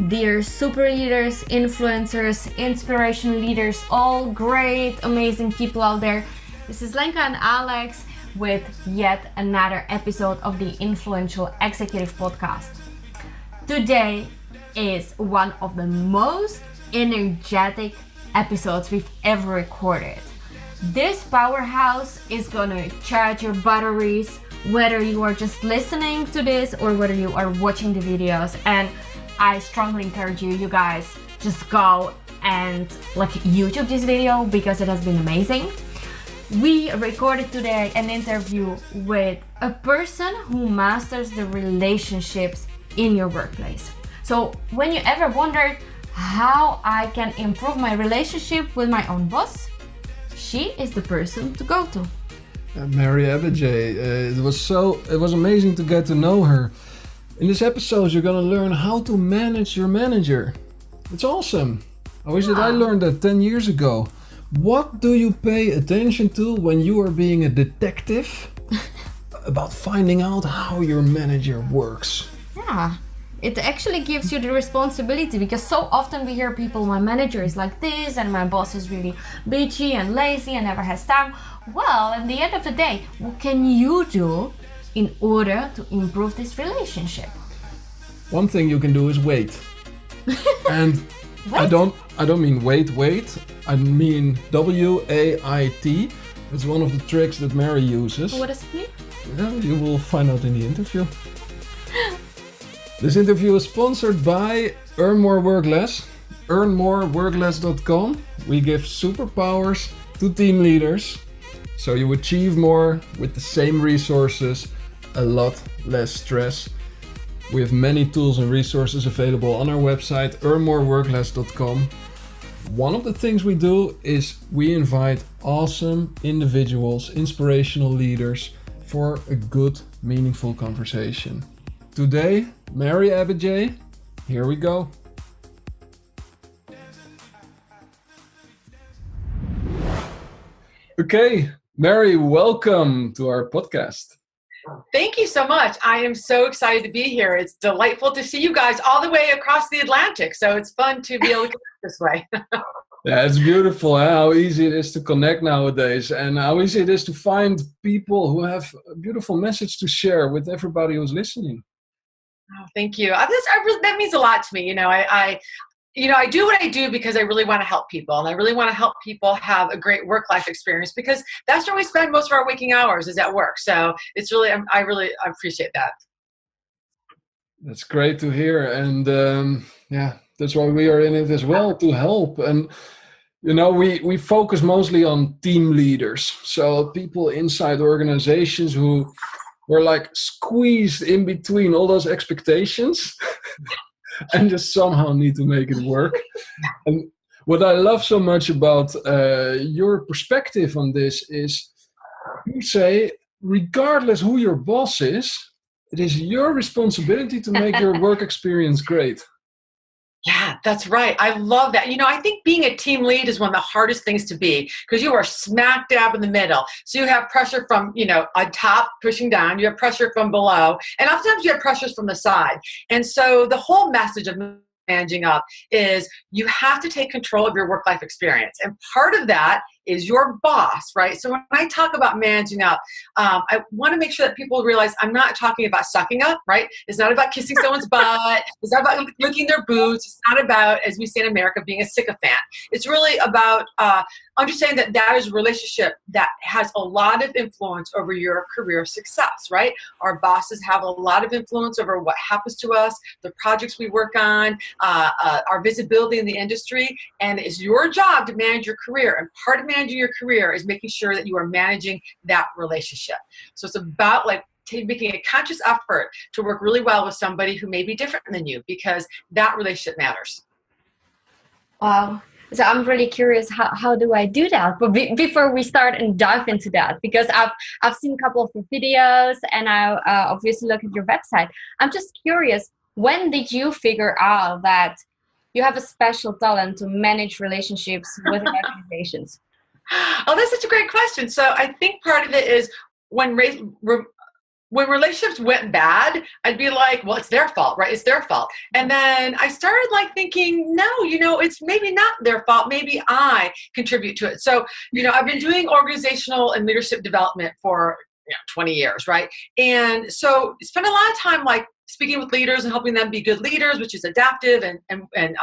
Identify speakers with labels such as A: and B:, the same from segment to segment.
A: dear super leaders, influencers, inspirational leaders, all great, amazing people out there. This is Lenka and Alex with yet another episode of the Influential Executive Podcast. Today is one of the most energetic episodes we've ever recorded. This powerhouse is gonna charge your batteries, whether you are just listening to this or whether you are watching the videos. And I strongly encourage you guys just go and YouTube this video because it has been amazing. We recorded today an interview with a person who masters the relationships in your workplace. So when you ever wondered how I can improve my relationship with my own boss, she is the person to go to.
B: Mary Abbajay, it was amazing to get to know her. In this episode, you're gonna learn how to manage your manager. It's awesome. I wish that I learned that 10 years ago. What do you pay attention to when you are being a detective about finding out how your manager works?
A: Yeah, it actually gives you the responsibility, because so often we hear people, my manager is like this and my boss is really bitchy and lazy and never has time. Well, at the end of the day, what can you do in order to improve this relationship?
B: One thing you can do is wait. And I don't mean wait. I mean WAIT. It's one of the tricks that Mary uses.
A: What does it mean?
B: Yeah, you will find out in the interview. This interview is sponsored by Earn More Work Less, earnmoreworkless.com. We give superpowers to team leaders so you achieve more with the same resources, a lot less stress. We have many tools and resources available on our website, earnmoreworkless.com. One of the things we do is we invite awesome individuals, inspirational leaders for a good, meaningful conversation. Today, Mary Abbajay, here we go. Okay, Mary, welcome to our podcast.
C: Thank you so much. I am so excited to be here. It's delightful to see you guys all the way across the Atlantic. So it's fun to be able to connect this way.
B: Yeah, it's beautiful how easy it is to connect nowadays, and how easy it is to find people who have a beautiful message to share with everybody who's listening.
C: Oh, thank you. That means a lot to me. I do what I do because I really want to help people, and I really want to help people have a great work-life experience, because that's where we spend most of our waking hours is at work. So it's really, I really appreciate that.
B: That's great to hear, and that's why we are in it as well, to help. And we focus mostly on team leaders, so people inside organizations who were like squeezed in between all those expectations. And just somehow need to make it work. And what I love so much about your perspective on this is you say, regardless who your boss is, it is your responsibility to make your work experience great.
C: Yeah, that's right. I love that. I think being a team lead is one of the hardest things to be, because you are smack dab in the middle. So you have pressure from, on top pushing down, you have pressure from below, and oftentimes you have pressures from the side. And so the whole message of managing up is you have to take control of your work-life experience. And part of that is your boss, right? So when I talk about managing up, I want to make sure that people realize I'm not talking about sucking up, right? It's not about kissing someone's butt. It's not about licking their boots. It's not about, as we say in America, being a sycophant. It's really about understanding that is a relationship that has a lot of influence over your career success, right? Our bosses have a lot of influence over what happens to us, the projects we work on, our visibility in the industry, and it's your job to manage your career. And part of managing your career is making sure that you are managing that relationship. So it's about making a conscious effort to work really well with somebody who may be different than you, because that relationship matters.
A: Wow. So I'm really curious, how do I do that? But before we start and dive into that, because I've seen a couple of your videos and I obviously look at your website. I'm just curious, when did you figure out that you have a special talent to manage relationships with organizations?
C: Oh, that's such a great question. So I think part of it is when when relationships went bad, I'd be like, well, it's their fault, right? It's their fault. And then I started like thinking, no, it's maybe not their fault. Maybe I contribute to it. So, I've been doing organizational and leadership development for 20 years, right? And so spend a lot of time like speaking with leaders and helping them be good leaders, which is adaptive and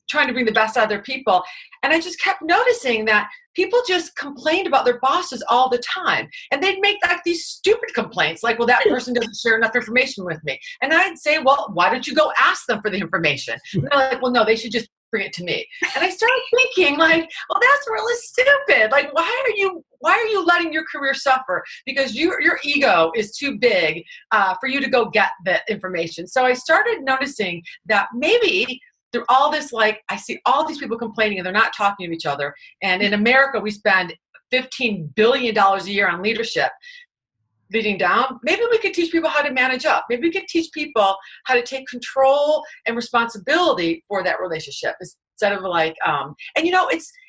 C: trying to bring the best out of their people. And I just kept noticing that people just complained about their bosses all the time. And they'd make like these stupid complaints, like, well, that person doesn't share enough information with me. And I'd say, well, why don't you go ask them for the information? And they're like, well, no, they should just bring it to me. And I started thinking like, well, that's really stupid. Like, why are you letting your career suffer? Because your ego is too big for you to go get the information. So I started noticing that maybe through all this, like I see all these people complaining and they're not talking to each other. And in America, we spend $15 billion a year on leadership. Leading down, maybe we could teach people how to manage up. Maybe we could teach people how to take control and responsibility for that relationship instead of like, and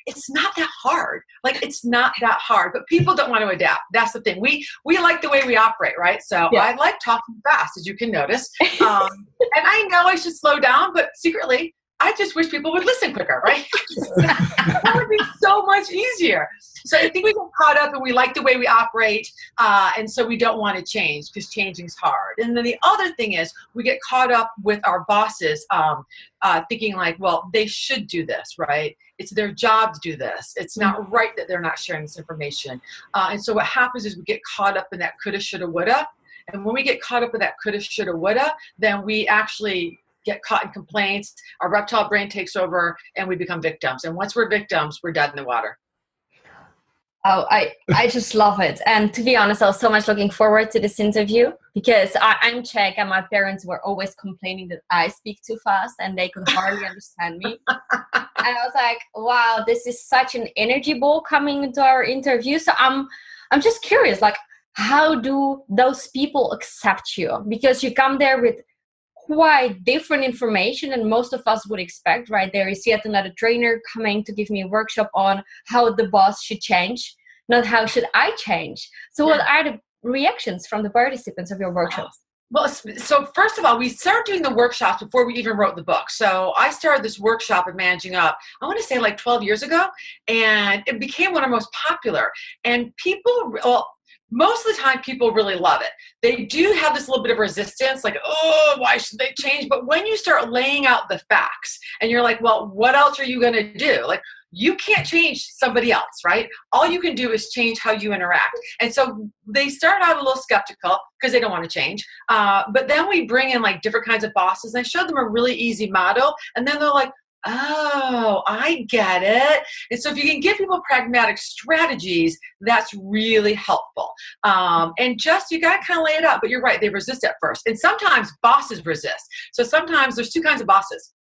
C: it's not that hard. Like, it's not that hard, but people don't want to adapt. That's the thing. We like the way we operate, right? So I like talking fast, as you can notice. And I know I should slow down, but secretly, I just wish people would listen quicker, right? That would be so much easier. So I think we get caught up and we like the way we operate, and so we don't want to change because changing is hard. And then the other thing is we get caught up with our bosses thinking like, well, they should do this, right? It's their job to do this. It's not right that they're not sharing this information. And so what happens is we get caught up in that coulda, shoulda, woulda. And when we get caught up in that coulda, shoulda, woulda, then we actually get caught in complaints, our reptile brain takes over, and we become victims. And once we're victims, we're dead in the water.
A: Oh, I just love it. And to be honest, I was so much looking forward to this interview because I'm Czech and my parents were always complaining that I speak too fast and they could hardly understand me. And I was like, wow, this is such an energy ball coming into our interview. So I'm just curious, like, how do those people accept you? Because you come there with quite different information than most of us would expect, right? There is yet another trainer coming to give me a workshop on how the boss should change, not how should I change. So what are the reactions from the participants of your workshops?
C: Well, so first of all, we started doing the workshops before we even wrote the book. So I started this workshop of managing up, I want to say like 12 years ago, and it became one of our most popular. And people, most of the time, people really love it. They do have this little bit of resistance, like, oh, why should they change? But when you start laying out the facts and you're like, well, what else are you going to do? Like, you can't change somebody else, right? All you can do is change how you interact. And so they start out a little skeptical because they don't want to change. But then we bring in like different kinds of bosses. And I showed them a really easy model. And then they're like, oh, I get it. And so if you can give people pragmatic strategies, that's really helpful. And just, you got to kind of lay it out, but you're right, they resist at first. And sometimes bosses resist. So sometimes there's two kinds of bosses.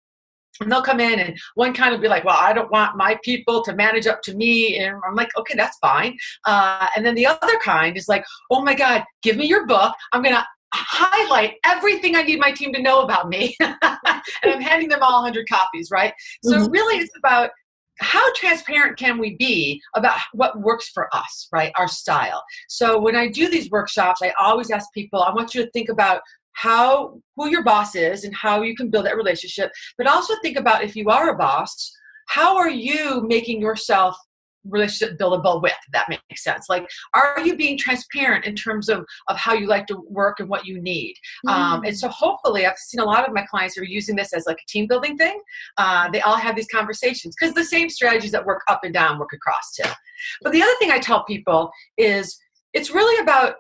C: And they'll come in and one kind will be like, well, I don't want my people to manage up to me. And I'm like, okay, that's fine. And then the other kind is like, oh my God, give me your book. I'm going to highlight everything I need my team to know about me. And I'm handing them all 100 copies, right? So really it's about how transparent can we be about what works for us, right? Our style. So when I do these workshops, I always ask people, I want you to think about who your boss is and how you can build that relationship, but also think about if you are a boss, how are you making yourself relationship buildable with, if that makes sense. Like, are you being transparent in terms of how you like to work and what you need? And so hopefully I've seen a lot of my clients who are using this as like a team building thing. They all have these conversations because the same strategies that work up and down work across too. But the other thing I tell people is it's really about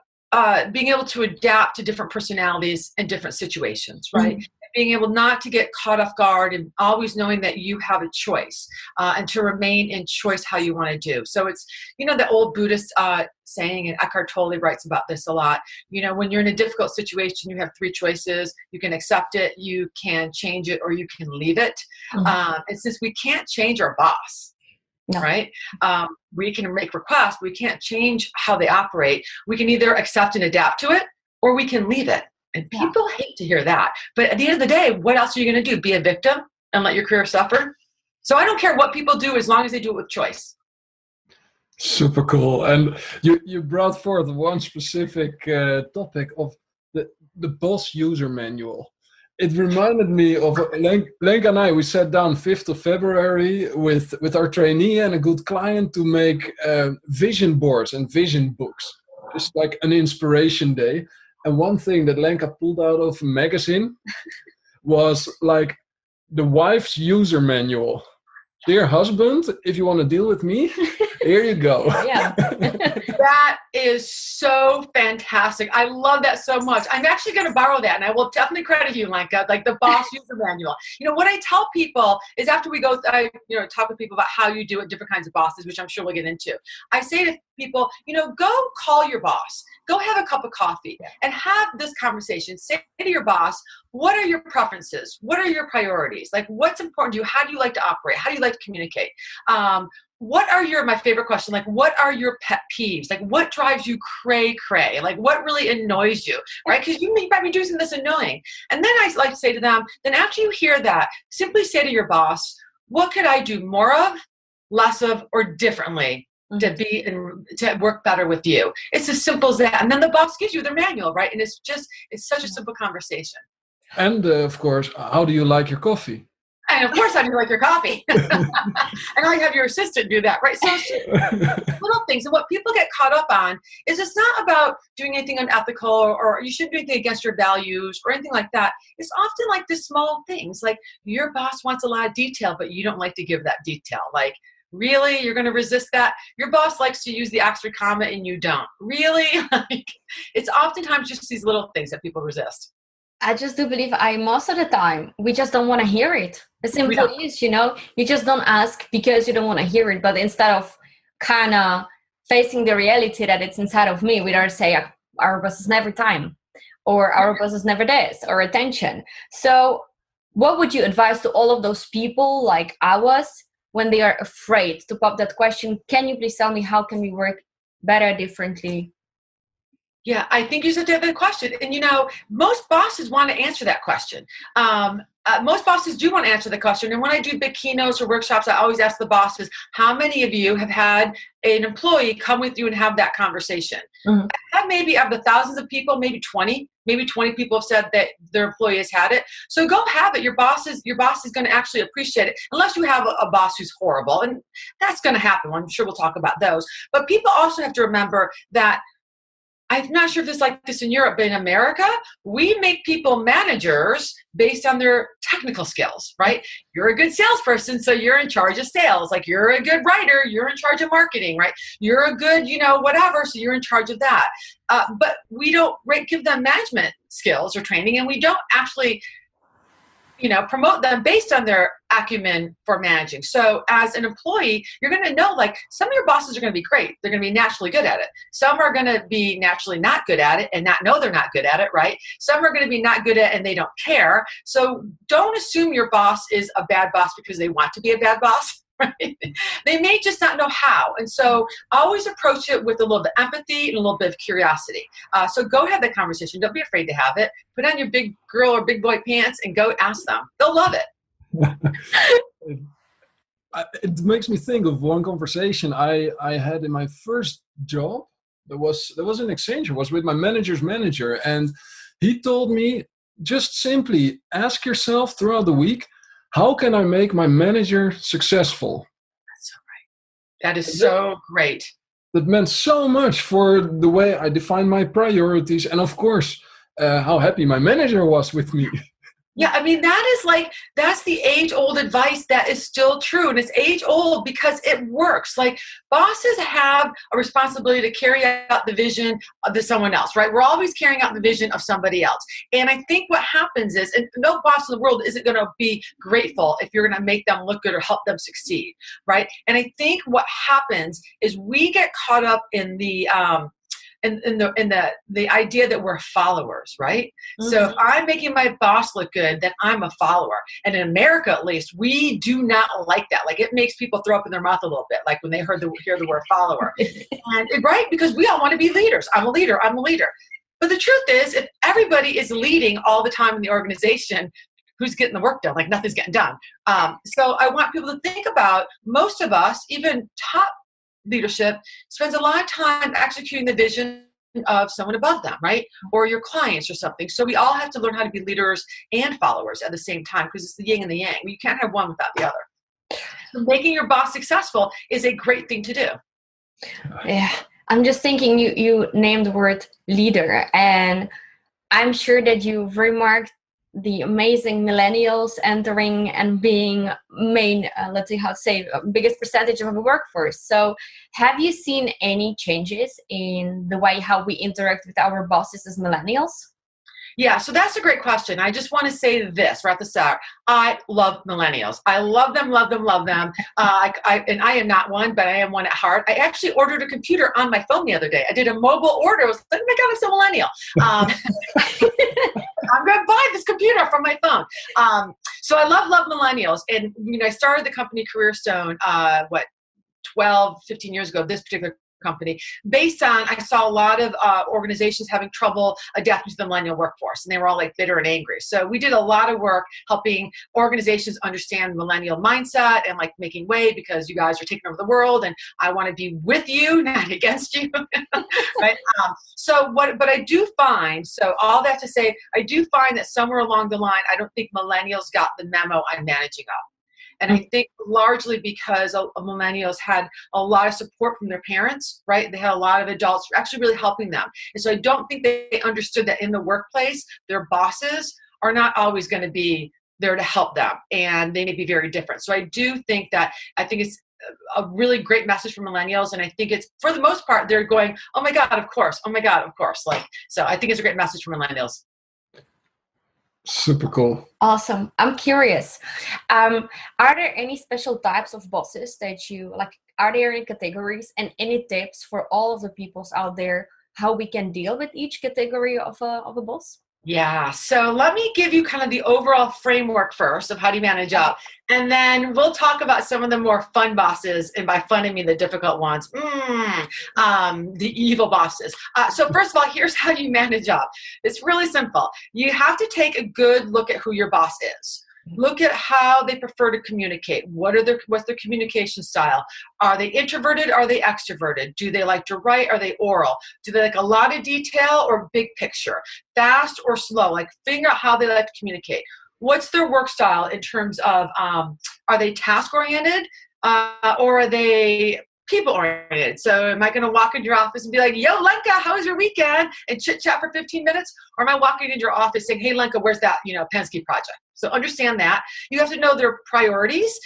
C: being able to adapt to different personalities and different situations, right? Being able not to get caught off guard and always knowing that you have a choice and to remain in choice how you want to do. So it's, the old Buddhist saying, and Eckhart Tolle writes about this a lot, when you're in a difficult situation, you have three choices. You can accept it, you can change it, or you can leave it. And since we can't change our boss, right? We can make requests, we can't change how they operate. We can either accept and adapt to it, or we can leave it. And people hate to hear that. But at the end of the day, what else are you going to do? Be a victim and let your career suffer? So I don't care what people do as long as they do it with choice.
B: Super cool. And you brought forth one specific topic of the boss user manual. It reminded me of Lenka and I. We sat down 5th of February with our trainee and a good client to make vision boards and vision books, just like an inspiration day. And one thing that Lenka pulled out of a magazine was like the wife's user manual. Dear husband, if you want to deal with me, here you go.
A: Yeah.
C: That is so fantastic. I love that so much. I'm actually going to borrow that, and I will definitely credit you, Lenka, like the boss user manual. What I tell people is after we go, I talk with people about how you do it, different kinds of bosses, which I'm sure we'll get into. I say to people, go call your boss. Go have a cup of coffee and have this conversation. Say to your boss, what are your preferences? What are your priorities? Like, what's important to you? How do you like to operate? How do you like to communicate? What are my favorite question, like, what are your pet peeves? Like, what drives you cray? Like, what really annoys you, right? Because you might be doing something that's annoying. And then I like to say to them, then after you hear that, simply say to your boss, what could I do more of, less of, or differently to be and to work better with you? It's as simple as that. And then the boss gives you their manual, right? And it's such a simple conversation. And
B: of course, how do you like your coffee?
C: And of course, I do like your coffee. And I have your assistant do that, right? So little things. And what people get caught up on is it's not about doing anything unethical or you shouldn't do anything against your values or anything like that. It's often like the small things, like your boss wants a lot of detail, but you don't like to give that detail. Like, really? You're going to resist that? Your boss likes to use the Oxford comma and you don't. Really? Like, it's oftentimes just these little things that people resist.
A: I just do believe most of the time, we just don't want to hear it. As simple as, you just don't ask because you don't want to hear it. But instead of kind of facing the reality that it's inside of me, we'd rather say our boss is never time or our boss is never this or attention. So what would you advise to all of those people like I was when they are afraid to pop that question? Can you please tell me how can we work better, differently?
C: Yeah, I think you said a good question. And, most bosses want to answer that question. Most bosses do want to answer the question. And when I do big keynotes or workshops, I always ask the bosses, how many of you have had an employee come with you and have that conversation? Mm-hmm. That maybe of the thousands of people, maybe 20 people have said that their employee has had it. So go have it. Your boss is going to actually appreciate it, unless you have a boss who's horrible. And that's going to happen. I'm sure we'll talk about those. But people also have to remember that I'm not sure if it's like this in Europe, but in America, we make people managers based on their technical skills, right? You're a good salesperson, so you're in charge of sales. Like, you're a good writer, you're in charge of marketing, right? You're a good, whatever, so you're in charge of that. But we don't give them management skills or training, and we don't actually promote them based on their acumen for managing. So as an employee, you're going to know, like, some of your bosses are going to be great. They're going to be naturally good at it. Some are going to be naturally not good at it and not know they're not good at it, right? Some are going to be not good at it and they don't care. So don't assume your boss is a bad boss because they want to be a bad boss. Right? They may just not know how. And so always approach it with a little bit of empathy and a little bit of curiosity. So go have that conversation. Don't be afraid to have it. Put on your big girl or big boy pants and go ask them. They'll love it.
B: It makes me think of one conversation I had in my first job. There was an exchange. It was with my manager's manager. And he told me, just simply ask yourself throughout the week, how can I make my manager successful?
C: That's so right. That is so great.
B: That meant so much for the way I defined my priorities. And of course, how happy my manager was with me.
C: Yeah, I mean, that's the age-old advice that is still true. And it's age-old because it works. Like, bosses have a responsibility to carry out the vision of someone else, right? We're always carrying out the vision of somebody else. And I think what happens is, and no boss in the world isn't going to be grateful if you're going to make them look good or help them succeed, right? And I think what happens is we get caught up in the the idea that we're followers, right? Mm-hmm. So if I'm making my boss look good, then I'm a follower. And in America, at least, we do not like that. Like, it makes people throw up in their mouth a little bit, like when they hear the word follower. Right? Because we all want to be leaders. I'm a leader. But the truth is, if everybody is leading all the time in the organization, who's getting the work done? Like, nothing's getting done. So I want people to think about, most of us, even top leadership spends a lot of time executing the vision of someone above them, right? Or your clients or something. So we all have to learn how to be leaders and followers at the same time, because it's the yin and the yang. You can't have one without the other. So making your boss successful is a great thing to do.
A: Yeah, I'm just thinking you named the word leader, and I'm sure that you've remarked the amazing millennials entering and being main, let's see how to say, biggest percentage of the workforce. So have you seen any changes in the way how we interact with our bosses as millennials?
C: Yeah, so that's a great question. I just want to say this right at the start. I love millennials. I love them, love them, love them. And I am not one, but I am one at heart. I actually ordered a computer on my phone the other day. I did a mobile order. I was like, oh my God, I'm so millennial. I'm going to buy this computer from my phone. So I love millennials. And I started the company Careerstone, 12, 15 years ago, this particular company, based on, I saw a lot of organizations having trouble adapting to the millennial workforce, and they were all like bitter and angry. So we did a lot of work helping organizations understand millennial mindset and like making way, because you guys are taking over the world and I want to be with you, not against you. Right? But I do find, so all that to say, I do find that somewhere along the line, I don't think millennials got the memo on managing up. And I think largely because millennials had a lot of support from their parents, right? They had a lot of adults actually really helping them. And so I don't think they understood that in the workplace, their bosses are not always going to be there to help them, and they may be very different. So I do think it's a really great message for millennials. And I think it's, for the most part, they're going, oh my God, of course. Oh my God, of course. So I think it's a great message for millennials.
B: Super cool.
A: Awesome. I'm curious. Are there any special types of bosses that you like? Are there any categories and any tips for all of the peoples out there how we can deal with each category of a boss?
C: Yeah. So let me give you kind of the overall framework first of how do you manage up. And then we'll talk about some of the more fun bosses. And by fun, I mean the difficult ones, the evil bosses. So first of all, here's how you manage up. It's really simple. You have to take a good look at who your boss is. Look at how they prefer to communicate. What's their communication style? Are they introverted? Are they extroverted? Do they like to write? Are they oral? Do they like a lot of detail or big picture? Fast or slow? Like, figure out how they like to communicate. What's their work style in terms of, are they task oriented or are they people oriented? So am I going to walk into your office and be like, yo, Lenka, how was your weekend? And chit chat for 15 minutes? Or am I walking into your office saying, hey, Lenka, where's that, Penske project? So understand that. You have to know their priorities,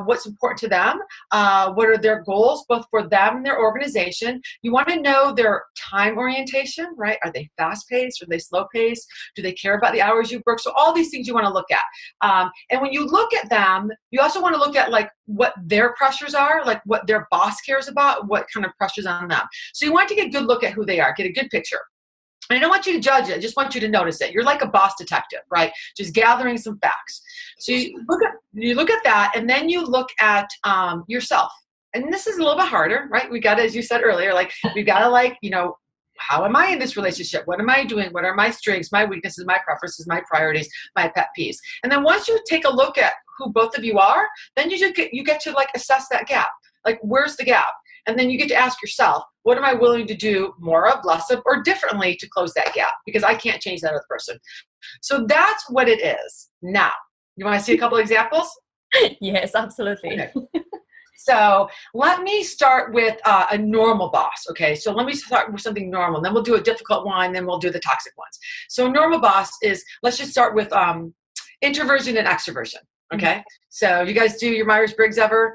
C: what's important to them, what are their goals, both for them and their organization. You want to know their time orientation, right? Are they fast-paced? Are they slow-paced? Do they care about the hours you work? So all these things you want to look at. And when you look at them, you also want to look at like what their pressures are, like what their boss cares about, what kind of pressures on them. So you want to get a good look at who they are, get a good picture. And I don't want you to judge it. I just want you to notice it. You're like a boss detective, right? Just gathering some facts. So you look at that, and then you look at yourself. And this is a little bit harder, right? We got to, as you said earlier, we've got to how am I in this relationship? What am I doing? What are my strengths, my weaknesses, my preferences, my priorities, my pet peeves? And then once you take a look at who both of you are, then you get to assess that gap. Like, where's the gap? And then you get to ask yourself, what am I willing to do more of, less of, or differently to close that gap? Because I can't change that other person. So that's what it is. Now, you want to see a couple examples?
A: Yes, absolutely.
C: Okay. So let me start with a normal boss. Okay, so let me start with something normal. Then we'll do a difficult one. Then we'll do the toxic ones. So a normal boss is, let's just start with introversion and extroversion. Okay, mm-hmm. So you guys do your Myers-Briggs ever?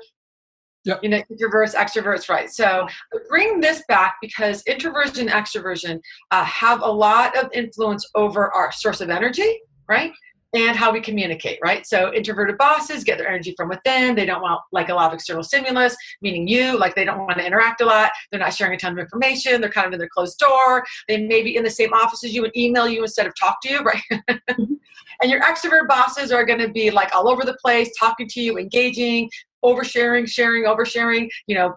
B: Yep.
C: Introverts, extroverts, right? So bring this back, because introversion and extroversion have a lot of influence over our source of energy, right? And how we communicate, right? So introverted bosses get their energy from within. They don't want a lot of external stimulus, meaning they don't want to interact a lot. They're not sharing a ton of information. They're kind of in their closed door. They may be in the same office as you and email you instead of talk to you, right? And your extrovert bosses are going to be all over the place, talking to you, engaging, oversharing, oversharing,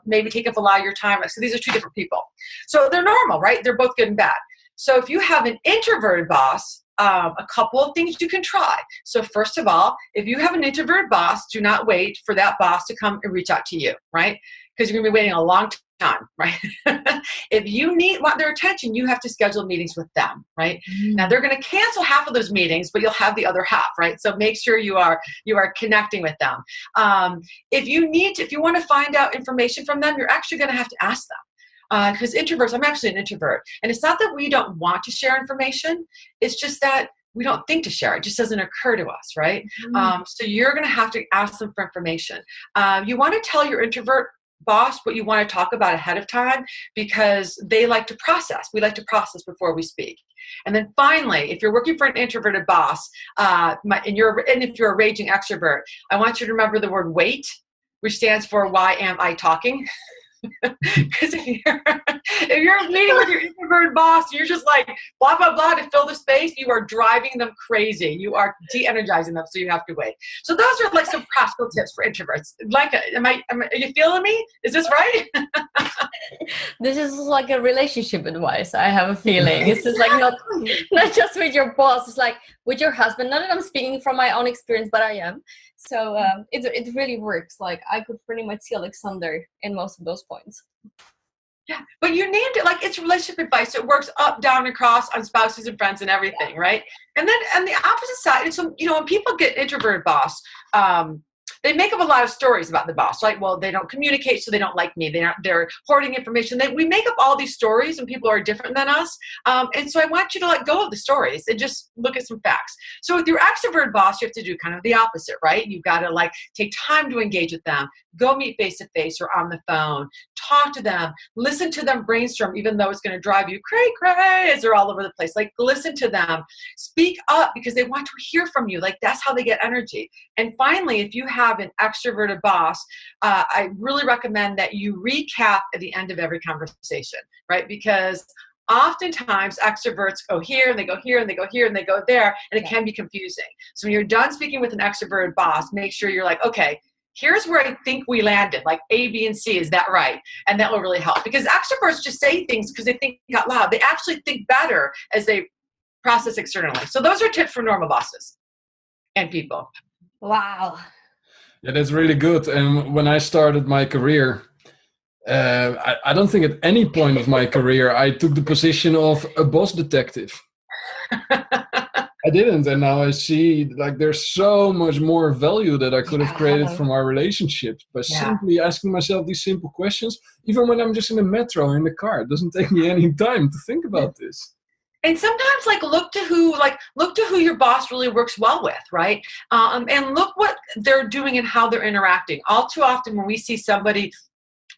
C: maybe take up a lot of your time. So these are two different people. So they're normal, right? They're both good and bad. So if you have an introverted boss, a couple of things you can try. So first of all, if you have an introverted boss, do not wait for that boss to come and reach out to you, right? Because you're going to be waiting a long time, right? If you want their attention, you have to schedule meetings with them, right? Now they're going to cancel half of those meetings, but you'll have the other half, right? So make sure you are connecting with them. If you want to find out information from them, you're actually going to have to ask them. Because introverts, I'm actually an introvert, and it's not that we don't want to share information. It's just that we don't think to share. It just doesn't occur to us, right? So you're going to have to ask them for information. You want to tell your introvert boss what you want to talk about ahead of time, because they like to process. We like to process before we speak. And then finally, if you're working for an introverted boss, and if you're a raging extrovert, I want you to remember the word wait, which stands for why am I talking? Because if you're meeting with your introverted boss, you're just like blah blah blah to fill the space, you are driving them crazy. You are de-energizing them, so you have to wait. So those are like some practical tips for introverts. Like, are you feeling me? Is this right?
A: This is like a relationship advice. I have a feeling it's just like not just with your boss. It's like with your husband. Not that I'm speaking from my own experience, but I am. So it really works. Like I could pretty much see Alexander in most of those points.
C: Yeah, but you named it. Like, it's relationship advice. It works up, down, across on spouses and friends and everything, right? And then on the opposite side, so when people get introverted boss, they make up a lot of stories about the boss, right? Well, they don't communicate, so they don't like me. They're hoarding information. We make up all these stories, and people are different than us. And so I want you to let go of the stories and just look at some facts. So with your extrovert boss, you have to do kind of the opposite, right? You've got to take time to engage with them, go meet face to face or on the phone, talk to them, listen to them brainstorm, even though it's going to drive you cray as they're all over the place. Listen to them, speak up, because they want to hear from you. That's how they get energy. And finally, if you have an extroverted boss, I really recommend that you recap at the end of every conversation, right? Because oftentimes extroverts go here and they go here and they go here and they go there, and it can be confusing. So when you're done speaking with an extroverted boss, make sure you're like, okay, here's where I think we landed, like A, B, and C. Is that right? And that will really help, because extroverts just say things because they think out loud. They actually think better as they process externally. So those are tips for normal bosses and people.
A: Wow.
B: Yeah, that's really good. And when I started my career, I don't think at any point of my career I took the position of a boss detective. I didn't, and now I see there's so much more value that I could have created from our relationship by simply asking myself these simple questions. Even when I'm just in the metro, in the car, it doesn't take me any time to think about this.
C: And sometimes look to who your boss really works well with, right? And look what they're doing and how they're interacting. All too often when we see somebody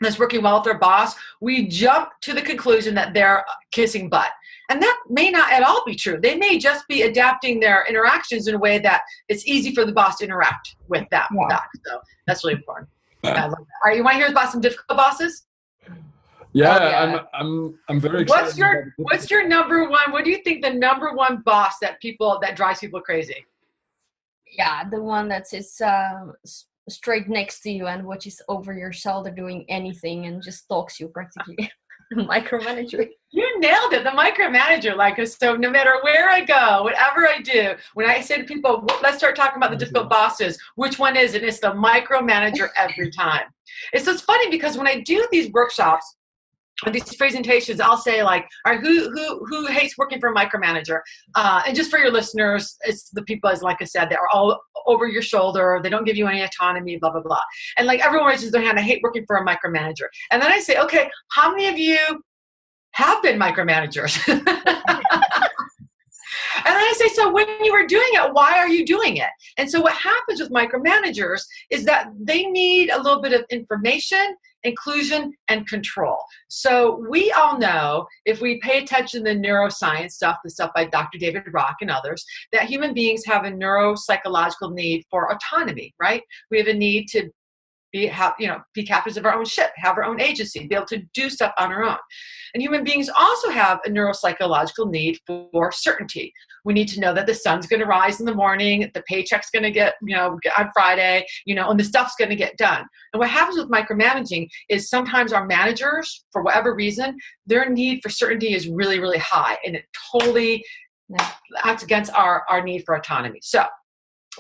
C: that's working well with their boss, we jump to the conclusion that they're kissing butt. And that may not at all be true. They may just be adapting their interactions in a way that it's easy for the boss to interact with them. Yeah. So that's really important. I love that. All right, you want to hear about some difficult bosses?
B: Yeah. I'm very excited.
C: What's your number one? What do you think the number one boss that drives people crazy?
A: Yeah, the one that is straight next to you and watches over your shoulder doing anything and just stalks you practically. The micromanager.
C: You nailed it. The micromanager. So no matter where I go, whatever I do, when I say to people, let's start talking about the difficult bosses, which one is it? It's the micromanager every time. It's funny because when I do these workshops, or these presentations, I'll say all right, who hates working for a micromanager? And just for your listeners, it's the people, as like I said, that are all over your shoulder. They don't give you any autonomy, blah, blah, blah. And everyone raises their hand, I hate working for a micromanager. And then I say, okay, how many of you have been micromanagers? And then I say, so when you were doing it, why are you doing it? And so what happens with micromanagers is that they need a little bit of information, inclusion, and control. So we all know, if we pay attention to the neuroscience stuff, the stuff by Dr. David Rock and others, that human beings have a neuropsychological need for autonomy, right? We have a need to be captains of our own ship, have our own agency, be able to do stuff on our own. And human beings also have a neuropsychological need for certainty. We need to know that the sun's going to rise in the morning, the paycheck's going to get, on Friday, and the stuff's going to get done. And what happens with micromanaging is sometimes our managers, for whatever reason, their need for certainty is really, really high, and it totally acts against our need for autonomy. So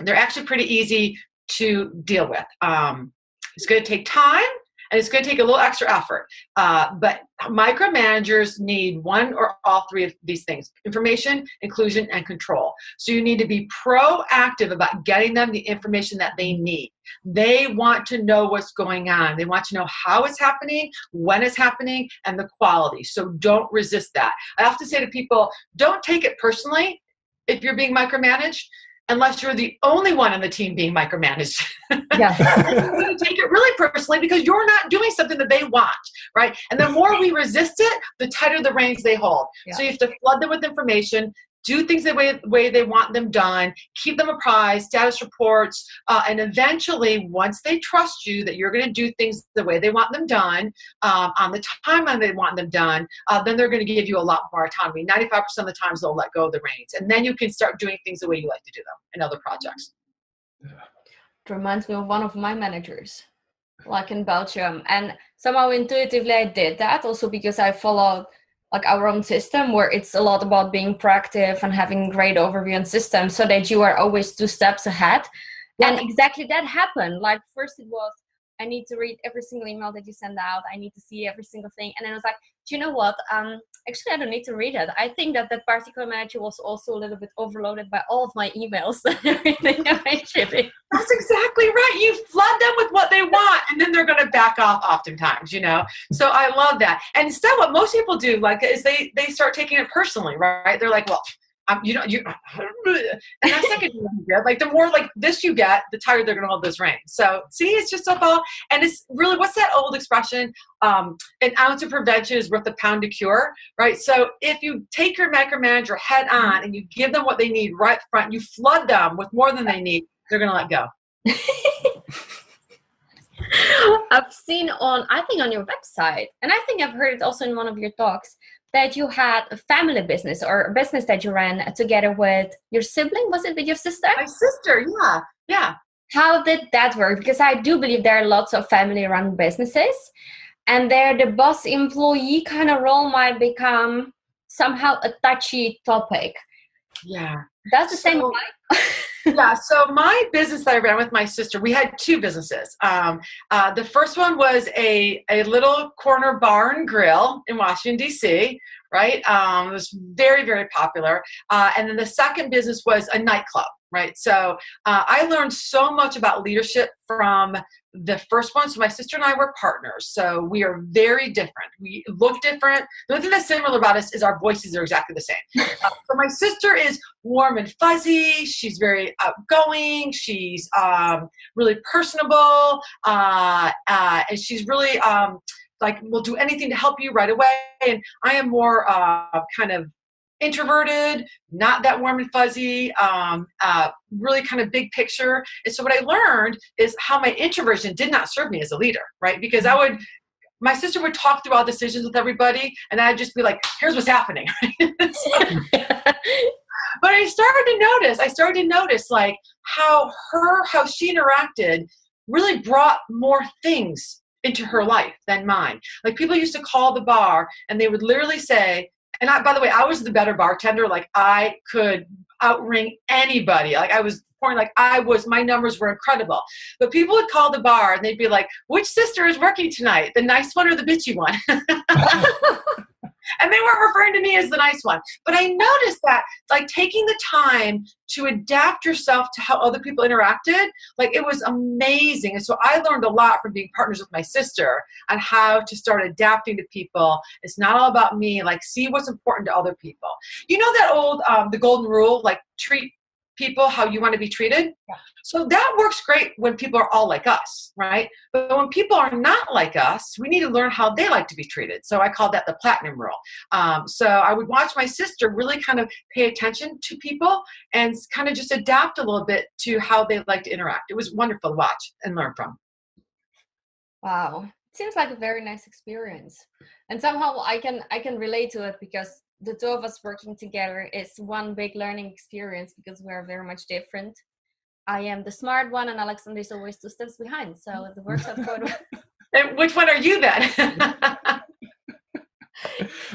C: they're actually pretty easy to deal with. It's going to take time, And it's going to take a little extra effort. But micromanagers need one or all three of these things: information, inclusion, and control. So you need to be proactive about getting them the information that they need. They want to know what's going on. They want to know how it's happening, when it's happening, and the quality. So don't resist that. I often say to people, don't take it personally if you're being micromanaged, unless you're the only one on the team being micromanaged.
A: Yeah.
C: You take it really personally because you're not doing something that they want, right? And the more we resist it, the tighter the reins they hold.
A: Yeah.
C: So you have to flood them with information, do things the way they want them done, keep them apprised, status reports, and eventually, once they trust you that you're going to do things the way they want them done, on the timeline they want them done, then they're going to give you a lot more autonomy. 95% of the times they'll let go of the reins. And then you can start doing things the way you like to do them in other projects.
A: It reminds me of one of my managers, like in Belgium. And somehow intuitively I did that also because I followed like our own system where it's a lot about being proactive and having great overview and systems so that you are always 2 steps ahead. Yeah. And exactly that happened. Like first it was, I need to read every single email that you send out. I need to see every single thing. And then I was like, do you know what? Actually, I don't need to read it. I think that particular manager was also a little bit overloaded by all of my emails and everything I'm shipping.
C: That's exactly right. You flood them with what they want, and then they're going to back off oftentimes, you know? So I love that. And instead what most people do, like, is they start taking it personally, right? They're like, well, and that's not going to be good. Like the more like this you get, the tighter they're going to hold this rein. So see, it's just about, and it's really, what's that old expression? An ounce of prevention is worth a pound to cure, right? So if you take your micromanager head on and you give them what they need right front, you flood them with more than they need, they're going to let go.
A: I've seen I think on your website, and I think I've heard it also in one of your talks, that you had a family business or a business that you ran together with your sibling. Was it with your sister?
C: My sister, yeah.
A: How did that work? Because I do believe there are lots of family-run businesses, and there the boss-employee kind of role might become somehow a touchy topic.
C: Yeah.
A: That's the same apply?
C: Yeah, so my business that I ran with my sister, we had 2 businesses. The first one was a little corner bar and grill in Washington, D.C., right? It was very, very popular. And then the second business was a nightclub, right? So I learned so much about leadership from the first one. So my sister and I were partners. So we are very different. We look different. The only thing that's similar about us is our voices are exactly the same. So my sister is warm and fuzzy. She's very outgoing. She's really personable. And she's really like will do anything to help you right away. And I am more kind of introverted, not that warm and fuzzy, really kind of big picture. And so what I learned is how my introversion did not serve me as a leader, right? Because my sister would talk through all decisions with everybody, and I'd just be like, here's what's happening. But I started to notice like how she interacted really brought more things into her life than mine. Like people used to call the bar and they would literally say, and by the way, I was the better bartender. Like I could outring anybody. Like I was pouring, my numbers were incredible. But people would call the bar and they'd be like, which sister is working tonight? The nice one or the bitchy one? And they weren't referring to me as the nice one. But I noticed that like taking the time to adapt yourself to how other people interacted, like it was amazing. And so I learned a lot from being partners with my sister on how to start adapting to people. It's not all about me, like see what's important to other people. You know that old, the golden rule, like treat people how you want to be treated?
A: Yeah.
C: So that works great when people are all like us, right? But when people are not like us, we need to learn how they like to be treated. So I call that the platinum rule. So I would watch my sister really kind of pay attention to people and kind of just adapt a little bit to how they like to interact. It was wonderful to watch and learn from.
A: Wow. It seems like a very nice experience. And somehow I can relate to it because the 2 of us working together is one big learning experience because we are very much different. I am the smart one and Alexander is always 2 steps behind. So it works out quite well. And
C: which one are you then?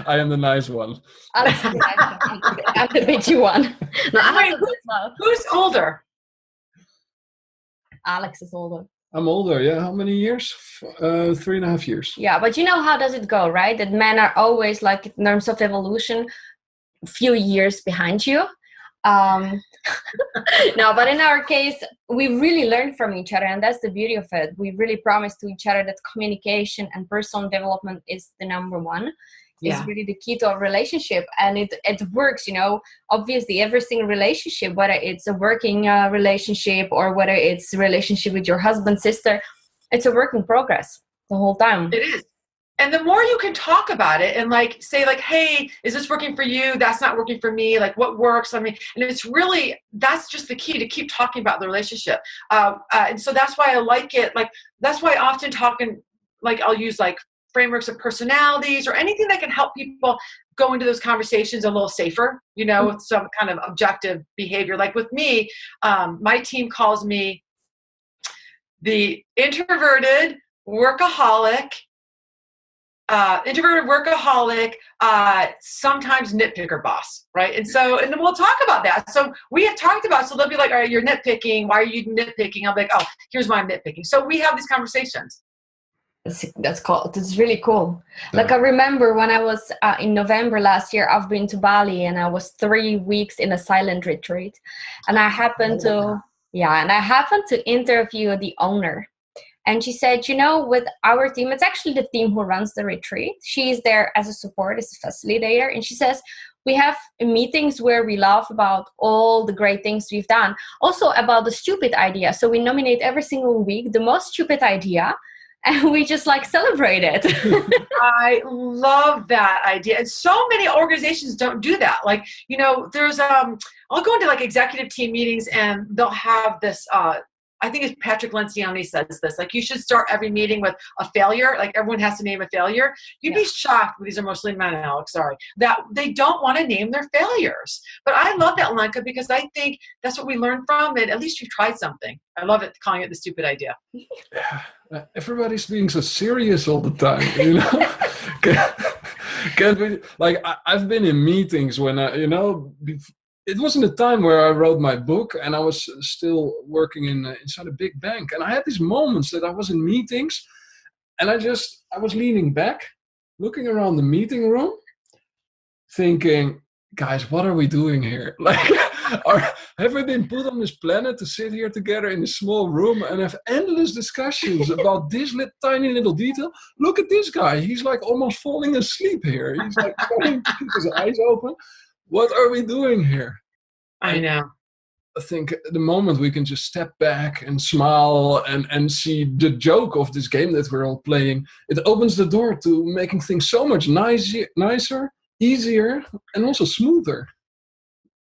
B: I am the nice one.
A: Alex is the nice one. I'm the bitchy one. No,
C: Wait, who's older?
A: Alex is older.
B: I'm older, yeah. How many years? 3.5 years.
A: Yeah, but you know how does it go, right? That men are always, like, in terms of evolution, a few years behind you. No, but in our case, we really learn from each other, and that's the beauty of it. We really promise to each other that communication and personal development is the number one.
C: Yeah.
A: Is really the key to our relationship, and it works. Obviously, every single relationship, whether it's a working relationship or whether it's a relationship with your husband, sister, it's a work in progress the whole time.
C: It is. And the more you can talk about it and like say like, hey, is this working for you? That's not working for me. Like what works? I mean, and it's really, that's just the key to keep talking about the relationship. And so that's why I like it. Like, that's why I often I'll use like frameworks of personalities or anything that can help people go into those conversations a little safer, with some kind of objective behavior. Like with me, my team calls me the introverted workaholic, sometimes nitpicker boss, right? And then we'll talk about that. So we have talked about, so they'll be like, all right, you're nitpicking. Why are you nitpicking? I'll be like, oh, here's why I'm nitpicking. So we have these conversations.
A: That's cool. That's really cool. Like I remember when I was in November last year, I've been to Bali and I was 3 weeks in a silent retreat, and I happened to interview the owner. And she said, with our team, it's actually the team who runs the retreat. She's there as a support, as a facilitator. And she says, we have meetings where we laugh about all the great things we've done. Also about the stupid idea. So we nominate every single week the most stupid idea. And we just celebrate it.
C: I love that idea. And so many organizations don't do that. Like, there's, I'll go into executive team meetings and they'll have this, I think it's Patrick Lencioni says this, you should start every meeting with a failure. Like everyone has to name a failure. You'd be shocked, these are mostly men, Alex, sorry, that they don't want to name their failures. But I love that, Lenka, because I think that's what we learn from it. At least you've tried something. I love it, calling it the stupid idea.
B: Yeah, everybody's being so serious all the time, Can't we, I've been in meetings when it wasn't a time where I wrote my book and I was still working inside a big bank. And I had these moments that I was in meetings and I was leaning back, looking around the meeting room, thinking, guys, what are we doing here? Have we been put on this planet to sit here together in a small room and have endless discussions about this tiny little detail? Look at this guy. He's almost falling asleep here. He's trying to keep his eyes open. What are we doing here?
C: I know.
B: I think the moment we can just step back and smile and see the joke of this game that we're all playing, it opens the door to making things so much nicer, easier, and also smoother.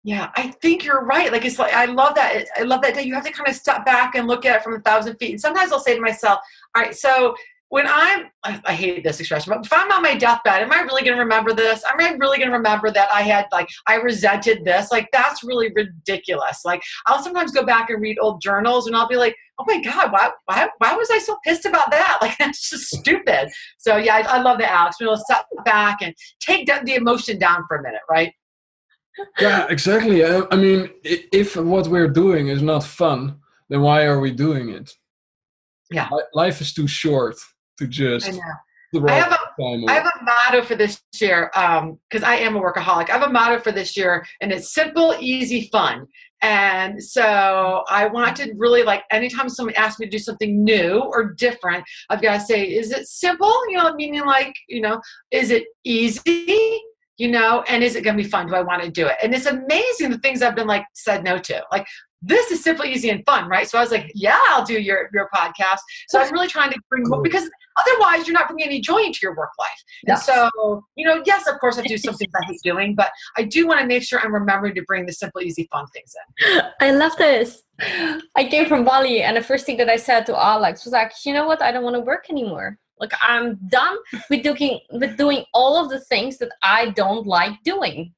C: Yeah, I think you're right. I love that. I love that you have to kind of step back and look at it from 1,000 feet. And sometimes I'll say to myself, all right, so when I hate this expression, but if I'm on my deathbed, am I really going to remember this? Am I really going to remember that I resented this? That's really ridiculous. I'll sometimes go back and read old journals and I'll be like, oh my God, why was I so pissed about that? That's just stupid. So yeah, I love that, Alex. We'll step back and take the emotion down for a minute, right?
B: Yeah, exactly. I mean, if what we're doing is not fun, then why are we doing it?
C: Yeah.
B: Life is too short to just...
C: I have a motto for this year, because I am a workaholic. I have a motto for this year, and it's simple, easy, fun. And so I want to really anytime someone asks me to do something new or different, I've got to say, is it simple? Meaning is it easy? And is it going to be fun? Do I want to do it? And it's amazing the things I've been said no to. This is simple, easy, and fun, right? So I was like, yeah, I'll do your podcast. So I'm really trying to bring more, because otherwise you're not bringing any joy into your work life. And so, yes, of course I do some things I hate doing, but I do want to make sure I'm remembering to bring the simple, easy, fun things in.
A: I love this. I came from Bali, and the first thing that I said to Alex was you know what? I don't want to work anymore. I'm done with doing all of the things that I don't like doing.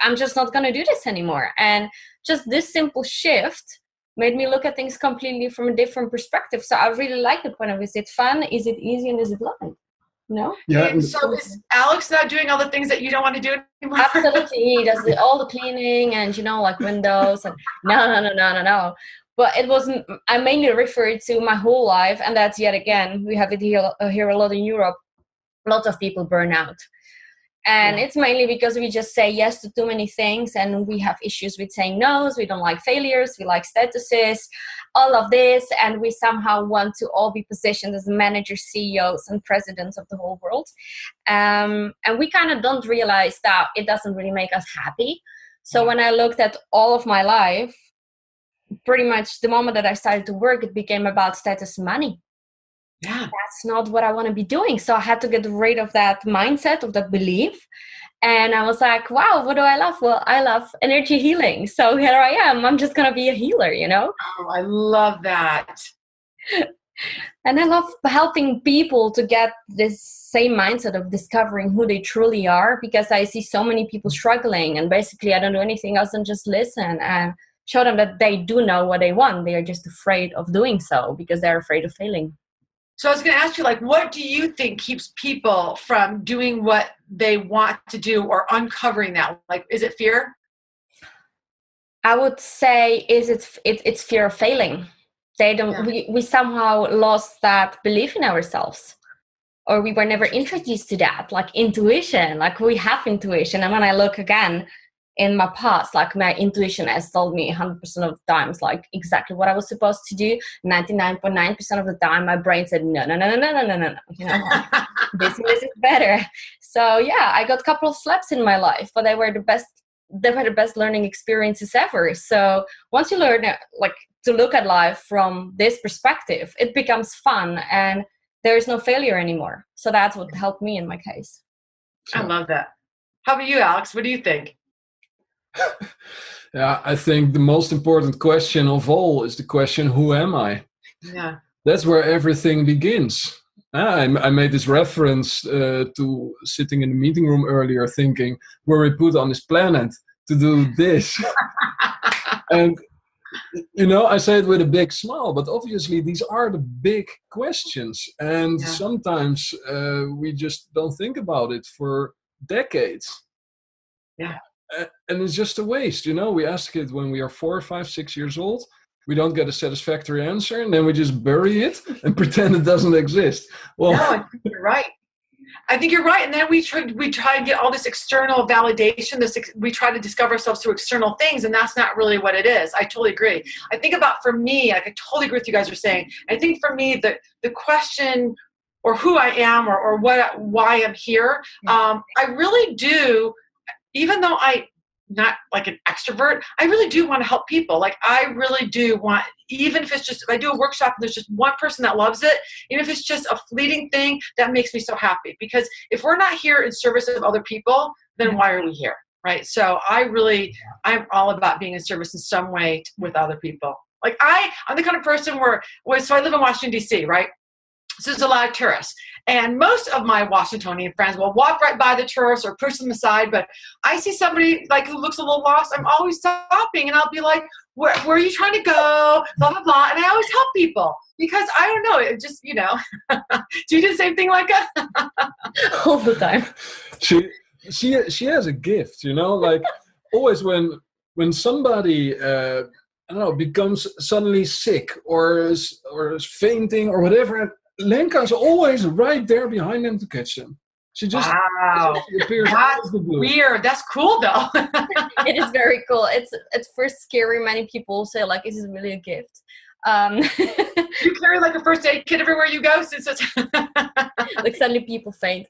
A: I'm just not going to do this anymore. And just this simple shift made me look at things completely from a different perspective. So I really like it when is it fun, is it easy, and is it fun? No?
B: Yeah.
C: And so is Alex not doing all the things that you don't want to do anymore?
A: Absolutely. He does all the cleaning and, windows. And no. But it wasn't, I mainly referred to my whole life. And that's yet again, we have it here a lot in Europe. Lots of people burn out. And it's mainly because we just say yes to too many things, and we have issues with saying no's. We don't like failures. We like statuses, all of this. And we somehow want to all be positioned as managers, CEOs, and presidents of the whole world. And we kind of don't realize that it doesn't really make us happy. So when I looked at all of my life, pretty much the moment that I started to work, it became about status and money.
C: Yeah.
A: That's not what I want to be doing. So I had to get rid of that mindset, of that belief. And I was like, wow, what do I love? Well, I love energy healing. So here I am. I'm just going to be a healer, you know?
C: Oh, I love that.
A: And I love helping people to get this same mindset of discovering who they truly are, because I see so many people struggling, and basically I don't do anything else than just listen and show them that they do know what they want. They are just afraid of doing so because they're afraid of failing.
C: So I was going to ask you, like, what do you think keeps people from doing what they want to do or uncovering that? Like, is it fear?
A: I would say it's fear of failing. They don't. Yeah. We somehow lost that belief in ourselves, or we were never introduced to that, like intuition. Like we have intuition, and when I look again in my past, like my intuition has told me 100% of the times, like exactly what I was supposed to do. 99.9% of the time, my brain said, no. You know, this is better. So yeah, I got a couple of slaps in my life, but they were the best learning experiences ever. So once you learn like to look at life from this perspective, it becomes fun and there is no failure anymore. So that's what helped me in my case.
C: I love that. How about you, Alex? What do you think?
B: Yeah, I think the most important question of all is the question, who am I?
C: Yeah.
B: That's where everything begins. I made this reference to sitting in the meeting room earlier thinking, were we put on this planet to do this? And, you know, I say it with a big smile, but obviously these are the big questions. And sometimes we just don't think about it for decades.
C: Yeah.
B: And it's just a waste, you know. We ask it when we are 4, 5, 6 years old. We don't get a satisfactory answer, and then we just bury it and pretend it doesn't exist. Well,
C: no, I think you're right. I think you're right. And then we try to get all this external validation. We try to discover ourselves through external things, and that's not really what it is. I totally agree. I think about, for me, like I totally agree with you guys are saying. I think for me, the question or who I am or why I'm here, I really do. Even though I'm not like an extrovert, I really do want to help people. Like I really do want, even if it's just, if I do a workshop and there's just one person that loves it, even if it's just a fleeting thing, that makes me so happy. Because if we're not here in service of other people, then why are we here? Right. So I'm all about being in service in some way with other people. Like I'm the kind of person so I live in Washington, D.C., right? So there's a lot of tourists. And most of my Washingtonian friends will walk right by the tourists or push them aside. But I see somebody like who looks a little lost, I'm always stopping and I'll be like, where are you trying to go? Blah, blah, blah. And I always help people because I don't know. It just, you know, do you do the same thing like that?
A: All the time.
B: She has a gift, you know, like always when somebody, I don't know, becomes suddenly sick or is fainting or whatever, Lenka is always right there behind them to catch them. She just appears out of the blue.
C: Weird. That's cool though.
A: It is very cool. It's first scary. Many people say like, is this really a gift?
C: You carry like a first aid kit everywhere you go.
A: Like suddenly people faint.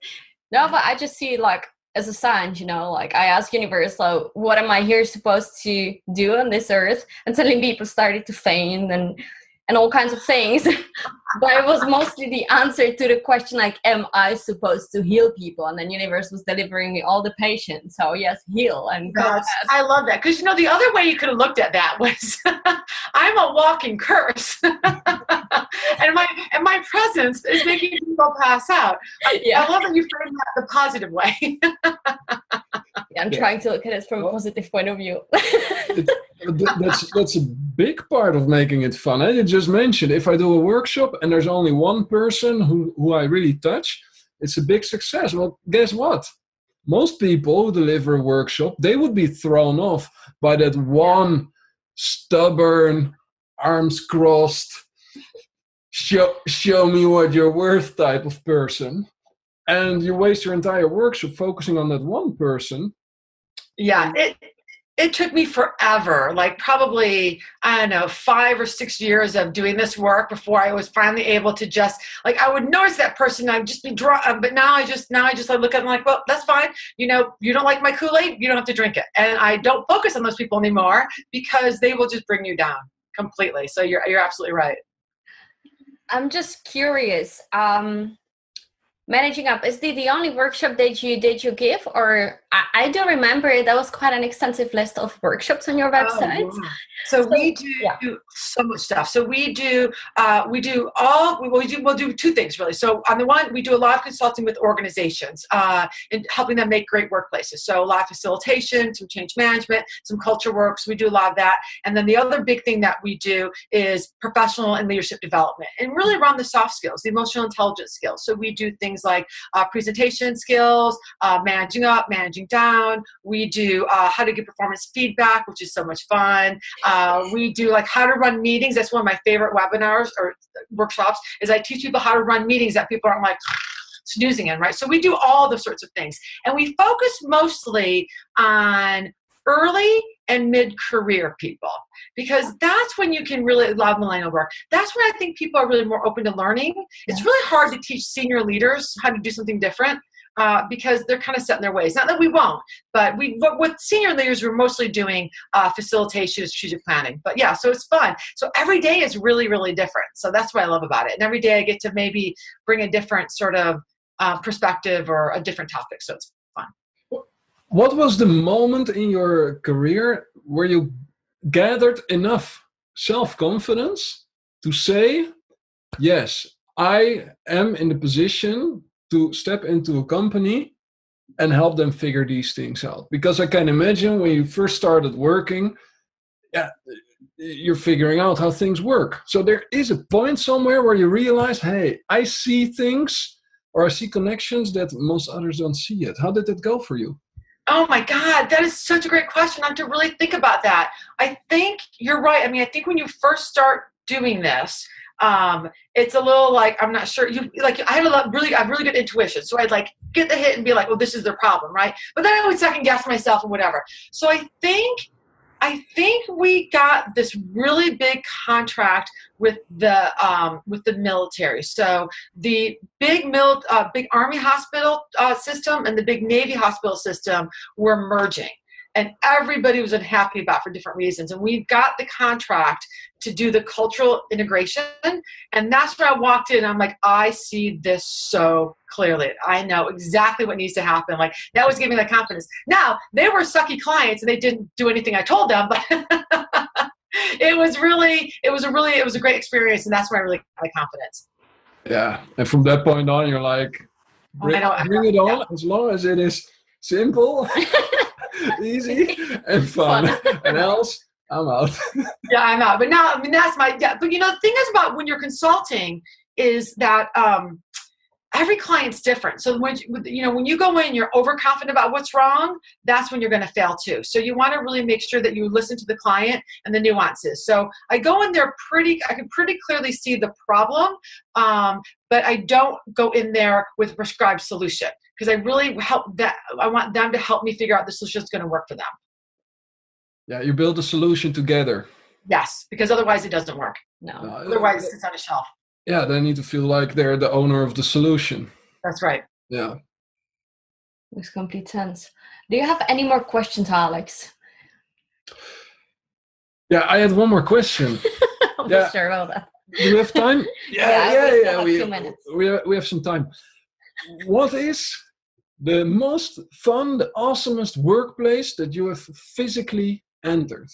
A: No, but I just see it like as a sign, you know, like I ask universe, like, what am I here supposed to do on this earth? And suddenly people started to faint and all kinds of things. But it was mostly the answer to the question, like, am I supposed to heal people? And then universe was delivering me all the patience. So yes, heal and go.
C: I love that. Because, you know, the other way you could have looked at that was I'm a walking curse. and my presence is making people pass out. I love that you frame that the positive way.
A: I'm trying to look at it from a positive point of view.
B: That's a big part of making it fun. You just mentioned, if I do a workshop and there's only one person who I really touch, it's a big success. Well, guess what? Most people who deliver a workshop, they would be thrown off by that one stubborn, arms crossed, show me what you're worth type of person. And you waste your entire workshop focusing on that one person.
C: Yeah, it took me forever, like probably, I don't know, 5 or 6 years of doing this work before I was finally able to just, like, I would notice that person, I'd just be but now I just like look at them like, well, that's fine. You know, you don't like my Kool-Aid, you don't have to drink it. And I don't focus on those people anymore because they will just bring you down completely. So you're absolutely right.
A: I'm just curious. Managing up, is the only workshop that you give, or I do remember that was quite an extensive list of workshops on your website.
C: Oh, yeah. So we do so much stuff. So we'll do 2 things really. So on the one, we do a lot of consulting with organizations and helping them make great workplaces. So a lot of facilitation, some change management, some culture work. So we do a lot of that. And then the other big thing that we do is professional and leadership development, and really around the soft skills, the emotional intelligence skills. So we do things like presentation skills, managing up, managing down. We do how to give performance feedback, which is so much fun. We do like how to run meetings. That's one of my favorite webinars or workshops, is I teach people how to run meetings that people aren't like snoozing in, right? So we do all those sorts of things. And we focus mostly on early and mid-career people, because that's when you can really love millennial work. That's when I think people are really more open to learning. It's really hard to teach senior leaders how to do something different because they're kind of set in their ways. Not that we won't, but with senior leaders, we're mostly doing facilitation, strategic planning. But yeah, so it's fun. So every day is really, really different. So that's what I love about it. And every day I get to maybe bring a different sort of perspective or a different topic. So it's fun.
B: What was the moment in your career where you gathered enough self-confidence to say, yes, I am in the position to step into a company and help them figure these things out? Because I can imagine when you first started working, you're figuring out how things work. So there is a point somewhere where you realize, hey, I see things, or I see connections that most others don't see yet. How did that go for you?
C: Oh my God, that is such a great question. I have to really think about that. I think you're right. I mean, I think when you first start doing this, it's a little like, I'm not sure. I have really good intuition. So I'd like get the hit and be like, well, this is their problem, right? But then I would second guess myself and whatever. So I think we got this really big contract with the military. So the big Army hospital system and the big Navy hospital system were merging, and everybody was unhappy about for different reasons. And we got the contract to do the cultural integration, and that's when I walked in. I'm like, I see this so clearly. I know exactly what needs to happen. Like, that was giving me that confidence. Now, they were sucky clients and they didn't do anything I told them, but it was a great experience, and that's when I really got the confidence.
B: Yeah, and from that point on, you're like, bring it on, as long as it is simple, easy, and fun. And else, I'm out.
C: Yeah, I'm out. But now, I mean, that's but the thing is about when you're consulting is that every client's different. So when you go in, you're overconfident about what's wrong, that's when you're going to fail too. So you want to really make sure that you listen to the client and the nuances. So I go in there I can pretty clearly see the problem, but I don't go in there with a prescribed solution, because I really I want them to help me figure out the solution that's going to work for them.
B: Yeah, you build a solution together.
C: Yes, because otherwise it doesn't work.
A: No.
C: Otherwise it's on a shelf.
B: Yeah, they need to feel like they're the owner of the solution.
C: That's right.
B: Yeah.
A: Makes complete sense. Do you have any more questions, Alex?
B: Yeah, I had one more question.
A: I'm not sure about that.
B: Do we have time? Yeah.
A: We have 2 minutes.
B: We have some time. What is the most fun, the awesomest workplace that you have physically entered?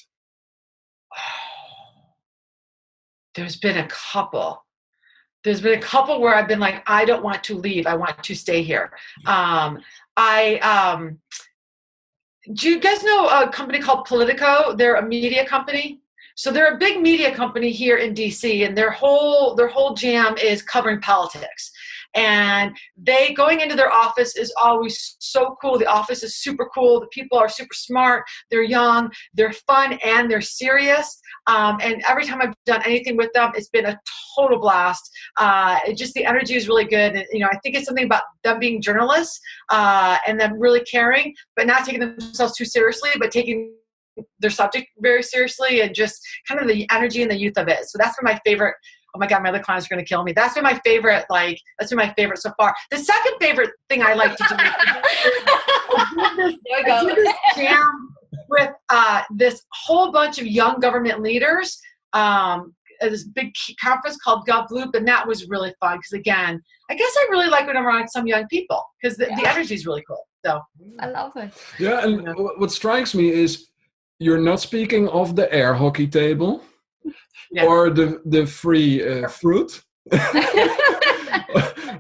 C: There's been a couple. Where I've been like, I don't want to leave. I want to stay here. Do you guys know a company called Politico? They're a media company. So they're a big media company here in DC, and their whole jam is covering politics. And they going into their office is always so cool. The office is super cool. The people are super smart. They're young, they're fun, and they're serious. And every time I've done anything with them, it's been a total blast. Just the energy is really good. And, I think it's something about them being journalists and them really caring, but not taking themselves too seriously, but taking their subject very seriously, and just kind of the energy and the youth of it. So that's been my favorite. Oh my God, my other clients are going to kill me. That's been my favorite. That's been my favorite so far. The second favorite thing I like to do is this jam with this whole bunch of young government leaders at this big conference called GovLoop, and that was really fun because, again, I guess I really like when I'm around some young people because the energy is really cool. So
A: I love it.
B: Yeah, and what strikes me is you're not speaking of the air hockey table or the free fruit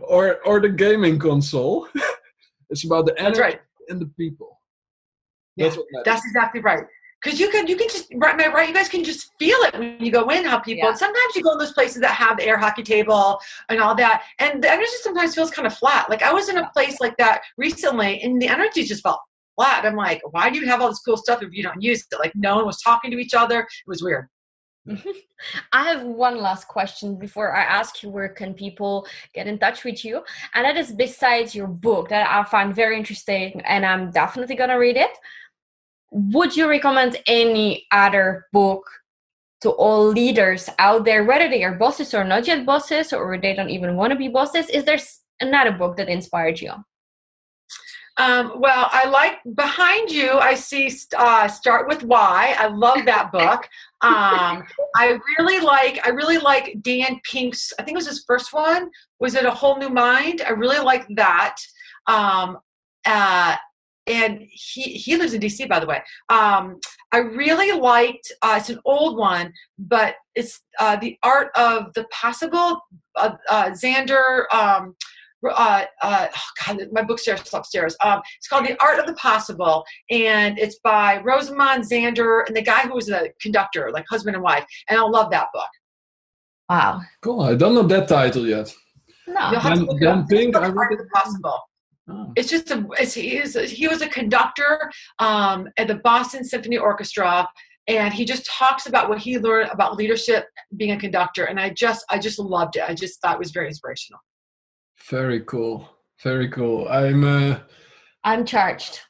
B: or the gaming console. It's about the energy and the people.
C: Yeah, that's exactly right. Because you can just right. You guys can just feel it when you go in. How people. And sometimes you go in those places that have the air hockey table and all that, and the energy sometimes feels kind of flat. Like I was in a place like that recently, and the energy just felt flat. I'm like, why do you have all this cool stuff if you don't use it? Like no one was talking to each other. It was weird.
A: I have one last question before I ask you where can people get in touch with you, and that is besides your book that I find very interesting and I'm definitely gonna read it. Would you recommend any other book to all leaders out there, whether they are bosses or not yet bosses, or they don't even want to be bosses? Is there another book that inspired you?
C: Well, I like behind you, I see Start With Why. I love that book. I really like Dan Pink's, I think it was his first one. Was it A Whole New Mind? I really like that. And he lives in DC, by the way. I really liked, it's an old one, but it's The Art of the Possible. Xander, God, my book's upstairs. It's called The Art of the Possible, and it's by Rosamond Xander and the guy who was a conductor, like husband and wife. And I love that book.
A: Wow.
B: Cool. I don't know that title yet.
A: No.
B: Dan Pink.
C: The Art of the Possible. Oh. It's just he was a conductor at the Boston Symphony Orchestra, and he just talks about what he learned about leadership being a conductor, and I just loved it. I just thought it was very inspirational.
B: Very cool. Very cool.
A: I'm charged.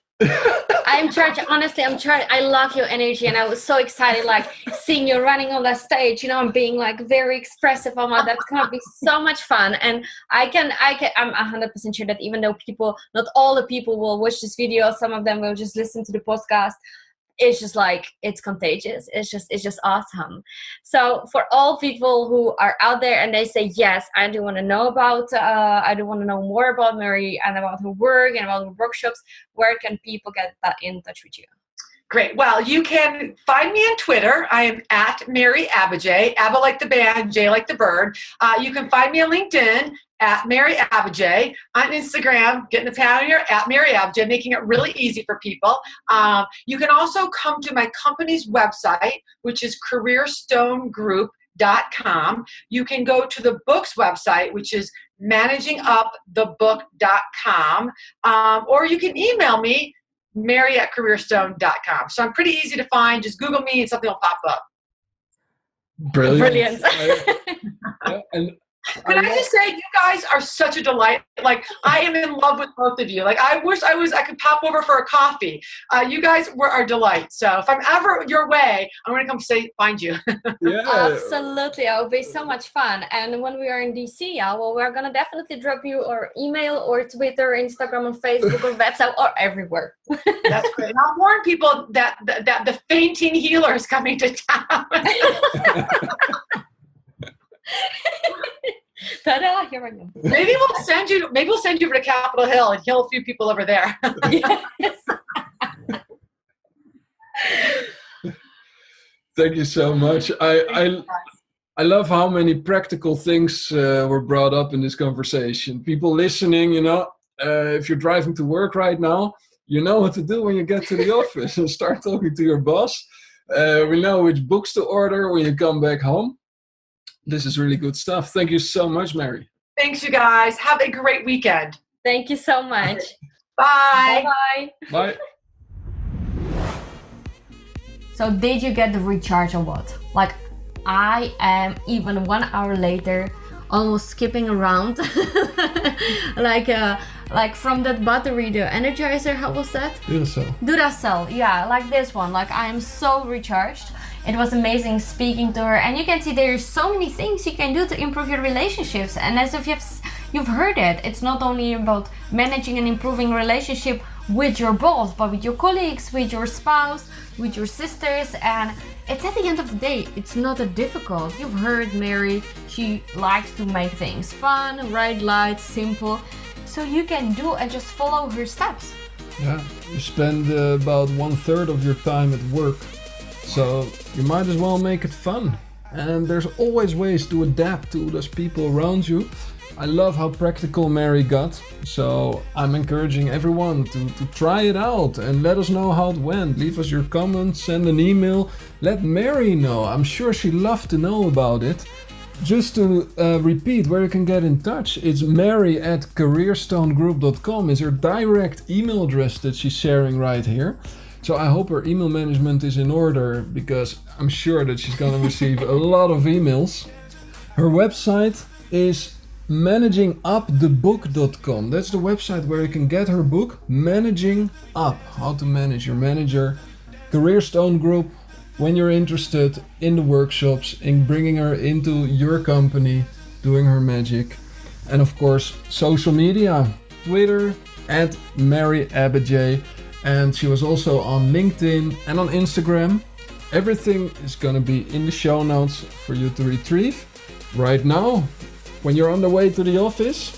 A: I'm charged. Honestly, I'm charged. I love your energy, and I was so excited, like seeing you running on that stage, and being like very expressive. Oh my, that's gonna be so much fun. And I'm 100% sure that even though not all the people will watch this video, some of them will just listen to the podcast. It's just like, it's contagious. It's just awesome. So for all people who are out there and they say, yes, I do want to know more about Mary and about her work and about her workshops, where can people get in touch with you?
C: Great. Well, you can find me on Twitter. I am at Mary Abbajay, Abba like the band, Jay like the bird. You can find me on LinkedIn at Mary Abbajay, on Instagram, getting the pound here, at Mary Abbajay, making it really easy for people. You can also come to my company's website, which is Careerstonegroup.com. You can go to the book's website, which is managingupthebook.com, or you can email me, Mary@Careerstone.com. So I'm pretty easy to find. Just Google me and something will pop up.
B: Brilliant.
C: Can I just say, you guys are such a delight. Like, I am in love with both of you. Like, I wish I could pop over for a coffee. You guys were our delight. So if I'm ever your way, I'm going to come find you.
B: Yeah.
A: Absolutely. It will be so much fun. And when we are in DC, we're going to definitely drop you or email or Twitter, Instagram, or Facebook, or website, or everywhere.
C: That's great. And I'll warn people that the fainting healer is coming to town.
A: Ta-da, here I go.
C: Maybe we'll send you over to Capitol Hill and heal a few people over there.
A: Yes.
B: Thank you so much. I love how many practical things were brought up in this conversation. People listening, if you're driving to work right now, you know what to do when you get to the office and start talking to your boss. We know which books to order when you come back home. This is really good stuff. Thank you so much, Mary.
C: Thanks, you guys. Have a great weekend.
A: Thank you so much.
C: Bye.
A: Bye-bye.
B: Bye.
A: So did you get the recharge or what? Like, I am even 1 hour later almost skipping around like from that battery, the Energizer, how was that? Duracell, yeah, like this one. Like, I am so recharged. It was amazing speaking to her, and you can see there's so many things you can do to improve your relationships. And as if you've heard it, it's not only about managing and improving relationship with your boss, but with your colleagues, with your spouse, with your sisters. And it's at the end of the day, it's not that difficult. You've heard Mary, she likes to make things fun, bright lights, simple. So you can do and just follow her steps.
B: Yeah, you spend about 1/3 of your time at work, so you might as well make it fun. And there's always ways to adapt to those people around you. I love how practical Mary got, so I'm encouraging everyone to try it out and let us know how it went. Leave us your comments, send an email, let Mary know. I'm sure she'd love to know about it. Just to repeat where you can get in touch, it's mary@careerstonegroup.com is her direct email address that she's sharing right here. So I hope her email management is in order, because I'm sure that she's going to receive a lot of emails. Her website is managingupthebook.com. That's the website where you can get her book, Managing Up, How to Manage Your Manager. Careerstone Group, when you're interested in the workshops, in bringing her into your company, doing her magic. And of course, social media, Twitter @MaryAbbajay. And she was also on LinkedIn and on Instagram. Everything is gonna be in the show notes for you to retrieve. Right now, when you're on the way to the office,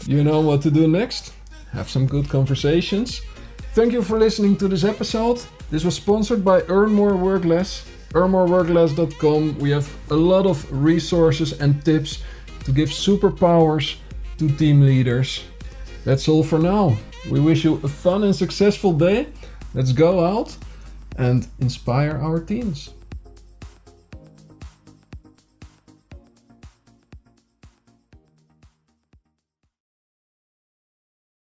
B: you know what to do next. Have some good conversations. Thank you for listening to this episode. This was sponsored by Earn More Work Less, earnmoreworkless.com. We have a lot of resources and tips to give superpowers to team leaders. That's all for now. We wish you a fun and successful day. Let's go out and inspire our teams.